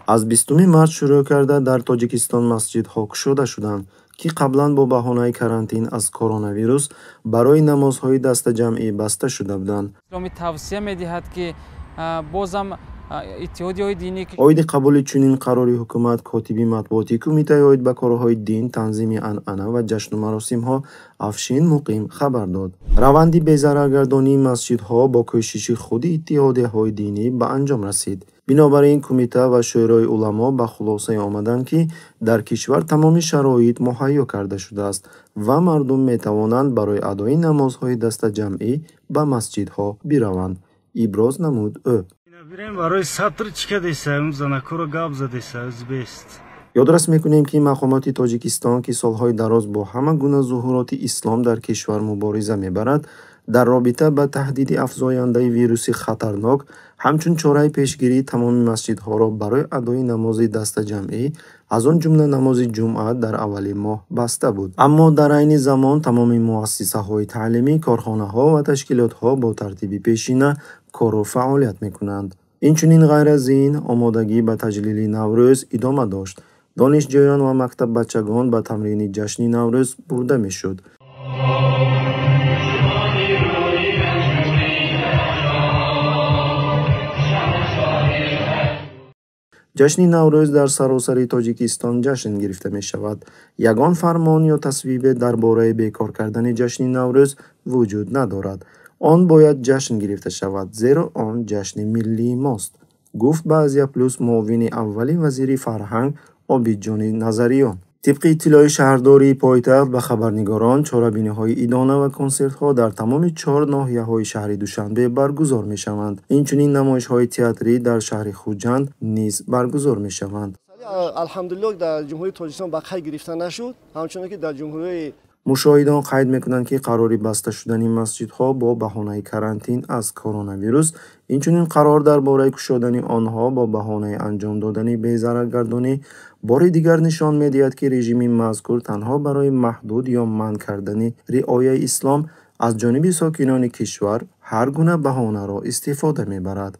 аз 20 март шурӯъ карда дар Тоҷикистон масҷидҳо кушода шуданд, ки қаблан бо баҳонаи карантин аз коронавирус барои намозҳои дастаҷамъӣ баста шуда буданд. исломи тавсия медиҳад ки бозам иттиҳодиёи динӣ оиди қабули чунин қарори ҳукумат котиби матбуоти Кумитаи оид ба корҳои дин, танзими анъана ва ҷашну маросимҳо Афшин Муқим хабар дод. раванди безараргардонии масҷидҳо бо кӯшиши худи иттиҳодияҳои динӣ ба анҷом расид. бинобар ин Кумита ва шӯрои уламо ба хулосае омаданд, ки дар кишвар тамоми шароит муҳайё карда шудааст ва мардум метавонанд барои адои намозҳои дастаҷамъӣ ба масҷидҳо бираванд, иброз намуд ӯ. ёдрас мекунем, ки мақомоти Тоҷикистон, ки солҳои дароз бо ҳама гуна зуҳуроти ислом дар кишвар мубориза мебарад, дар робита ба таҳдиди афзояндаи вируси хатарнок, ҳамчун чораи пешгирӣ тамоми масҷидҳоро барои адои намози дастаҷамъӣ, аз он ҷумла намози ҷумъа дар аввали моҳ баста буд. аммо дар айни замон тамоми муассисаҳои таълимӣ, корхонаҳо ва ташкилотҳо бо тартиби пешина кору фаъолият мекунанд. инчунин ғайр аз ин, омодагӣ ба таҷлили Наврӯз идома дошт. донишҷӯён ва мактаббачагон ба тамрини ҷашни Наврӯз бурда мешуд. ҷашни Наврӯз дар саросари Тоҷикистон ҷашн гирифта мешавад. ягон фармон ё тасвибе дар бораи бекор кардани ҷашни Наврӯз вуҷуд надорад. он бояд ҷашн гирифта шавад, зеро он ҷашни миллии мост, гуфт ба Азия Плюс муовини аввали вазири фарҳанг Обидҷони Назариён. тибқи иттилои шаҳрдории пойтахт ба хабарнигорон, чорабиниҳои идона ва консертҳо дар тамоми 4 ноҳияҳои шаҳри Душанбе баргузор мешаванд. инчунин намоишҳои театрӣ дар шаҳри Хуҷанд низ баргузор мешаванд. алҳамдулиллоҳ дар ҷумҳурии Тоҷикистон ба қайд гирифта нашуд, ҳамчунин ки дар ҷумҳурии мушоҳидон қайд мекунанд, ки қарори баста шудани масҷидҳо бо баҳонаи карантин аз коронавирус, инчунин қарор дар бораи кушодани онҳо бо баҳонаи анҷом додани безараргардонӣ бори дигар нишон медиҳад, ки режими мазкур танҳо барои маҳдуд ё манъ кардани риояи ислом аз ҷониби сокинони кишвар ҳар гуна баҳонаро истифода мебарад.